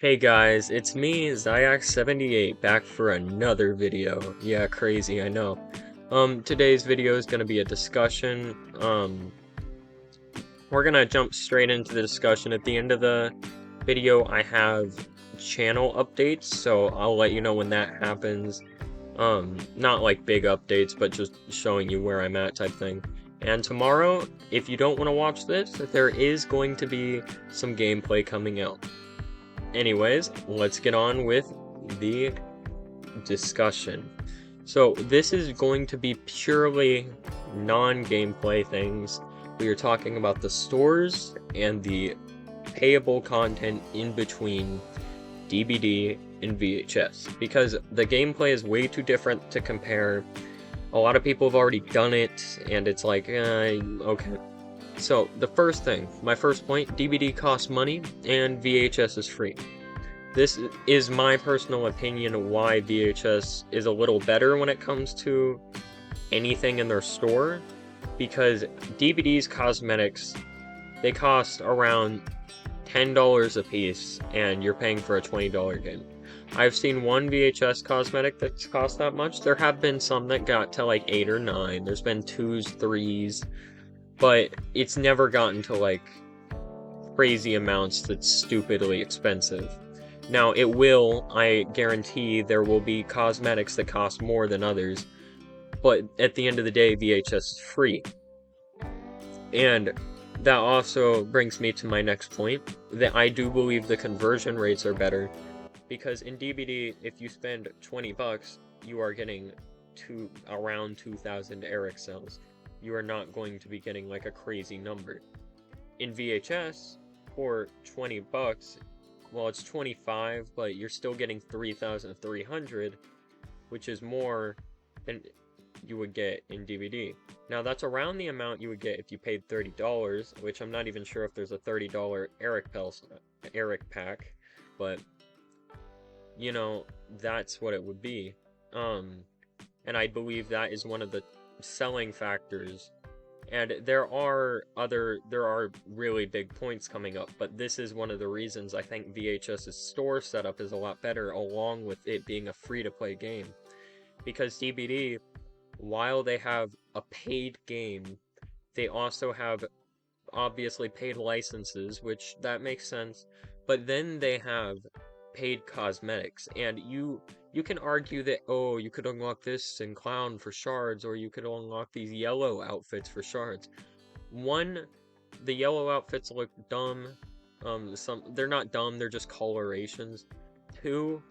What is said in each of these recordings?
Hey guys, it's me, Zyax78, back for another video. Yeah, crazy, I know. Today's video is gonna be a discussion. We're gonna jump straight into the discussion. At the end of the video, I have channel updates, so I'll let you know when that happens. Not like big updates, but just showing you where I'm at type thing. And tomorrow, if you don't want to watch this, there is going to be some gameplay coming out. Anyways, let's get on with the discussion. So this is going to be purely non-gameplay things. We are talking about the stores and the payable content in between DVD and VHS, because the gameplay is way too different to compare. A lot of people have already done it, and it's like, okay. So, the first thing, my first point, DVD costs money, and VHS is free. This is my personal opinion why VHS is a little better when it comes to anything in their store, because DVD's cosmetics, they cost around $10 a piece, and you're paying for a $20 game. I've seen one VHS cosmetic that's cost that much. There have been some that got to like 8 or 9. There's been 2s, 3s, but it's never gotten to like crazy amounts that's stupidly expensive. Now, it will, I guarantee there will be cosmetics that cost more than others, but at the end of the day, VHS is free. And that also brings me to my next point, that I do believe the conversion rates are better, because in DVD, if you spend 20 bucks, you are getting around 2,000 Eric cells. You are not going to be getting like a crazy number. In VHS, for 20 bucks, well, it's 25, but you're still getting 3,300, which is more than you would get in DVD. Now, that's around the amount you would get if you paid $30, which I'm not even sure if there's a $30 Eric pack, but, you know, that's what it would be. And I believe that is one of the selling factors. And there are really big points coming up, but this is one of the reasons I think VHS's store setup is a lot better, along with it being a free-to-play game. Because DVD, while they have a paid game, they also have obviously paid licenses, which that makes sense, but then they have paid cosmetics, and you can argue that, oh, you could unlock this in Clown for shards, or you could unlock these yellow outfits for shards. One, the yellow outfits look dumb. They're not dumb, they're just colorations. Two,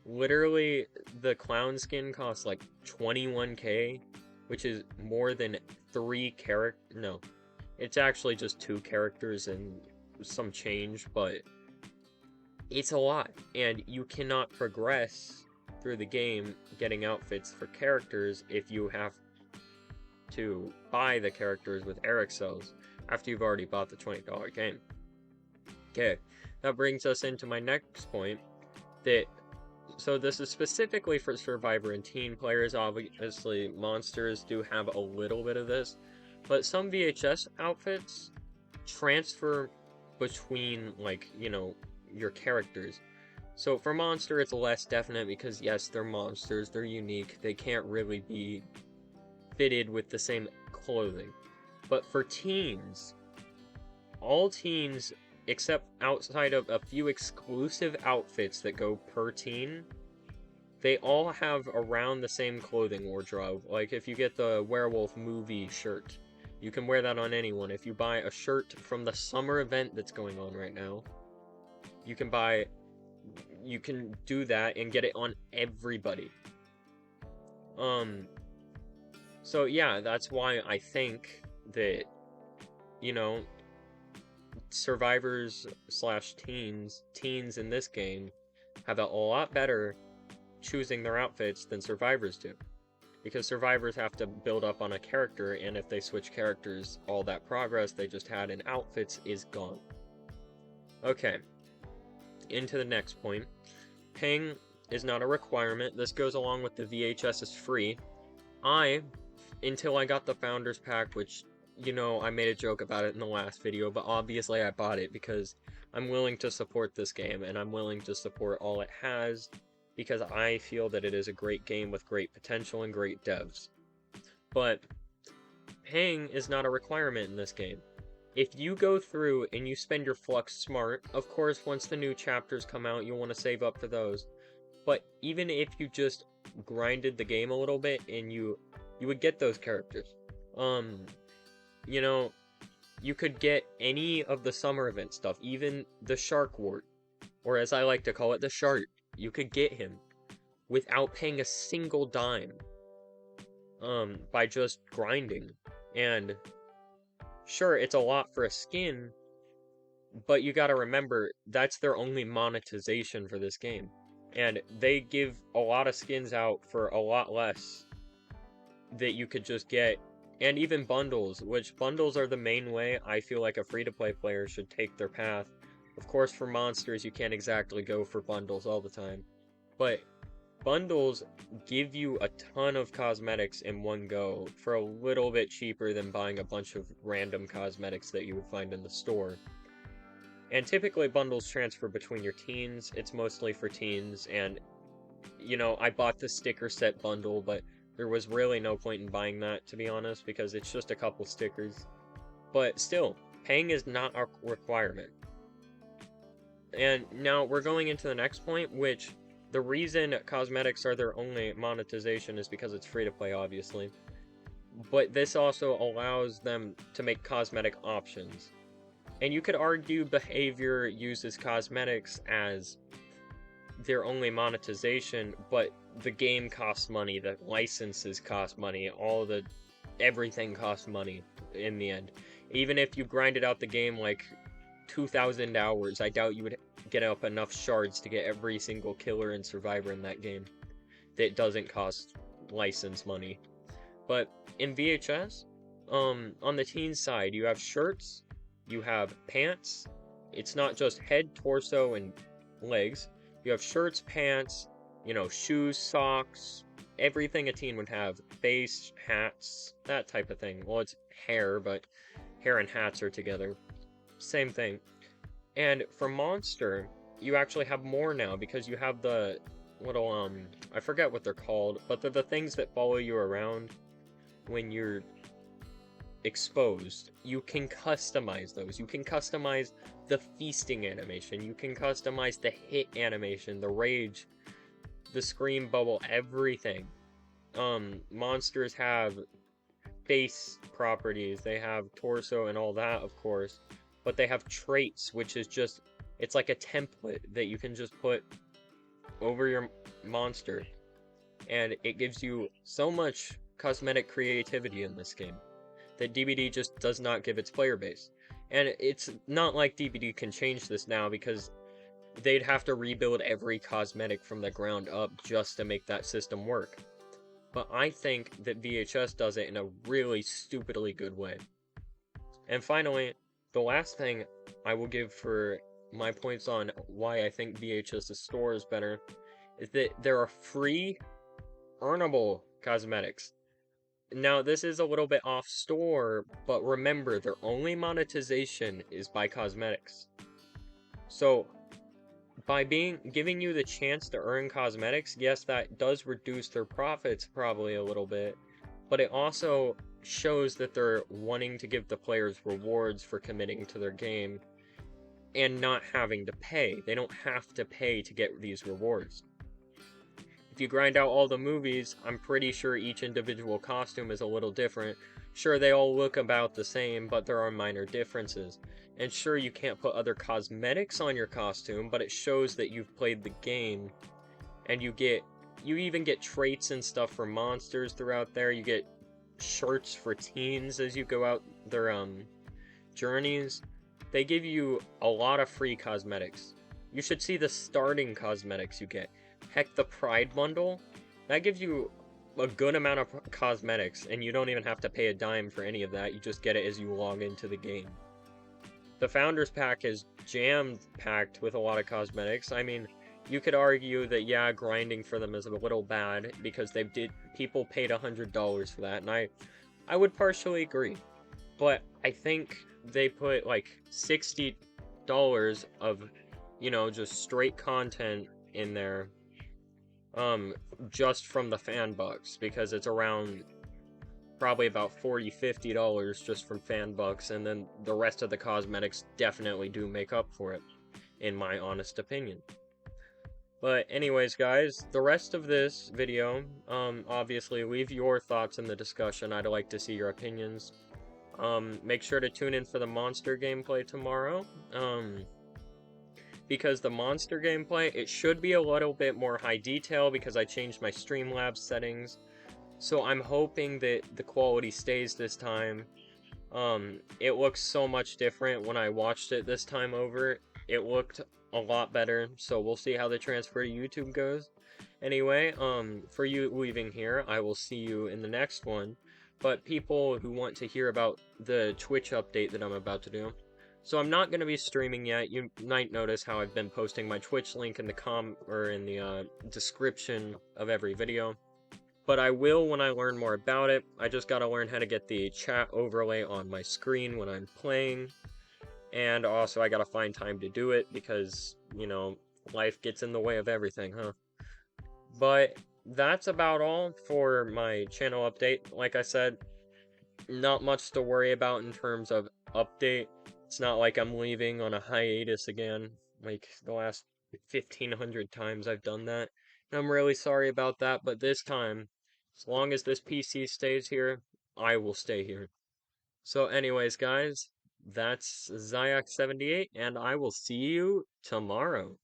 literally, the Clown skin costs like 21k, which is more than 3 characters. No, it's actually just 2 characters and some change, but it's a lot, and you cannot progress through the game getting outfits for characters if you have to buy the characters with Eric cells after you've already bought the $20 game. Okay, that brings us into my next point, so this is specifically for Survivor and teen players. Obviously, Monsters do have a little bit of this, but some VHS outfits transfer between, like, you know, your characters. So for Monster, it's less definite because, yes, they're monsters, they're unique, they can't really be fitted with the same clothing. But for teens, all teens, except outside of a few exclusive outfits that go per teen, they all have around the same clothing wardrobe. Like, if you get the werewolf movie shirt, you can wear that on anyone. If you buy a shirt from the summer event that's going on right now, you can do that and get it on everybody. So yeah, that's why I think that, you know, survivors / teens in this game have a lot better choosing their outfits than survivors do. Because survivors have to build up on a character, and if they switch characters, all that progress they just had in outfits is gone. Okay. Into the next point. Paying is not a requirement. This goes along with the VHS is free. Until I got the Founders Pack, which you know, I made a joke about it in the last video, but obviously I bought it because I'm willing to support this game, and I'm willing to support all it has, because I feel that it is a great game with great potential and great devs. But paying is not a requirement in this game. If you go through and you spend your flux smart, of course, once the new chapters come out, you'll want to save up for those. But even if you just grinded the game a little bit and you would get those characters. You know, you could get any of the summer event stuff, even the Shark Wart, or as I like to call it, the Shark. You could get him without paying a single dime, by just grinding. And sure, it's a lot for a skin, but you gotta remember, that's their only monetization for this game. And they give a lot of skins out for a lot less that you could just get. And even bundles, which bundles are the main way I feel like a free-to-play player should take their path. Of course, for monsters, you can't exactly go for bundles all the time. But bundles give you a ton of cosmetics in one go for a little bit cheaper than buying a bunch of random cosmetics that you would find in the store. And typically bundles transfer between your teens. It's mostly for teens, and you know, I bought the sticker set bundle, but there was really no point in buying that, to be honest, because it's just a couple stickers. But still, paying is not a requirement. And now we're going into the next point, which the reason cosmetics are their only monetization is because it's free to play, obviously. But this also allows them to make cosmetic options. And you could argue behavior uses cosmetics as their only monetization, but the game costs money, the licenses cost money, everything costs money in the end. Even if you grinded out the game like 2,000 hours, I doubt you would get up enough shards to get every single killer and survivor in that game that doesn't cost license money. But in VHS, on the teen side, you have shirts, you have pants. It's not just head, torso, and legs. You have shirts, pants, you know, shoes, socks, everything a teen would have. Face, hats, that type of thing. Well, it's hair, but hair and hats are together. Same thing. And for Monster, you actually have more now, because you have the little, I forget what they're called, but they're the things that follow you around when you're exposed. You can customize those. You can customize the feasting animation. You can customize the hit animation, the rage, the scream bubble, everything. Monsters have face properties. They have torso and all that, of course. But they have traits, which is just, it's like a template that you can just put over your monster. And it gives you so much cosmetic creativity in this game that DBD just does not give its player base. And it's not like DBD can change this now, because they'd have to rebuild every cosmetic from the ground up just to make that system work. But I think that VHS does it in a really stupidly good way. And finally, the last thing I will give for my points on why I think VHS's store is better is that there are free, earnable cosmetics. Now, this is a little bit off store, but remember, their only monetization is by cosmetics. So, by giving you the chance to earn cosmetics, yes, that does reduce their profits probably a little bit, but it also shows that they're wanting to give the players rewards for committing to their game and not having to pay. They don't have to pay to get these rewards. If you grind out all the movies, I'm pretty sure each individual costume is a little different. Sure, they all look about the same, but there are minor differences. And sure, you can't put other cosmetics on your costume, but it shows that you've played the game. And you even get traits and stuff for monsters throughout there. You get shirts for teens as you go out their journeys. They give you a lot of free cosmetics. You should see the starting cosmetics you get. Heck, the Pride bundle, that gives you a good amount of cosmetics, and you don't even have to pay a dime for any of that. You just get it as you log into the game. The Founders Pack is jam-packed with a lot of cosmetics. I mean, you could argue that, yeah, grinding for them is a little bad, because people paid $100 for that, and I would partially agree. but I think they put like $60 of, just straight content in there, just from the fan bucks, because it's around probably about $40-50 just from fan bucks, and then the rest of the cosmetics definitely do make up for it, in my honest opinion. But anyways, guys, the rest of this video, obviously leave your thoughts in the discussion. I'd like to see your opinions. Make sure to tune in for the monster gameplay tomorrow. Because the monster gameplay, it should be a little bit more high detail because I changed my Streamlabs settings. So I'm hoping that the quality stays this time. It looks so much different when I watched it this time over. It looked a lot better, so we'll see how the transfer to YouTube goes. Anyway, for you leaving here, I will see you in the next one. But people who want to hear about the Twitch update that I'm about to do. So I'm not going to be streaming yet. You might notice how I've been posting my Twitch link in the description of every video. But I will when I learn more about it. I just gotta learn how to get the chat overlay on my screen when I'm playing. And also I gotta find time to do it because, life gets in the way of everything, huh? But that's about all for my channel update. Like I said, not much to worry about in terms of update. It's not like I'm leaving on a hiatus again, like the last 1,500 times I've done that. And I'm really sorry about that, but this time, as long as this PC stays here, I will stay here. So anyways, guys, that's Zyax78, and I will see you tomorrow.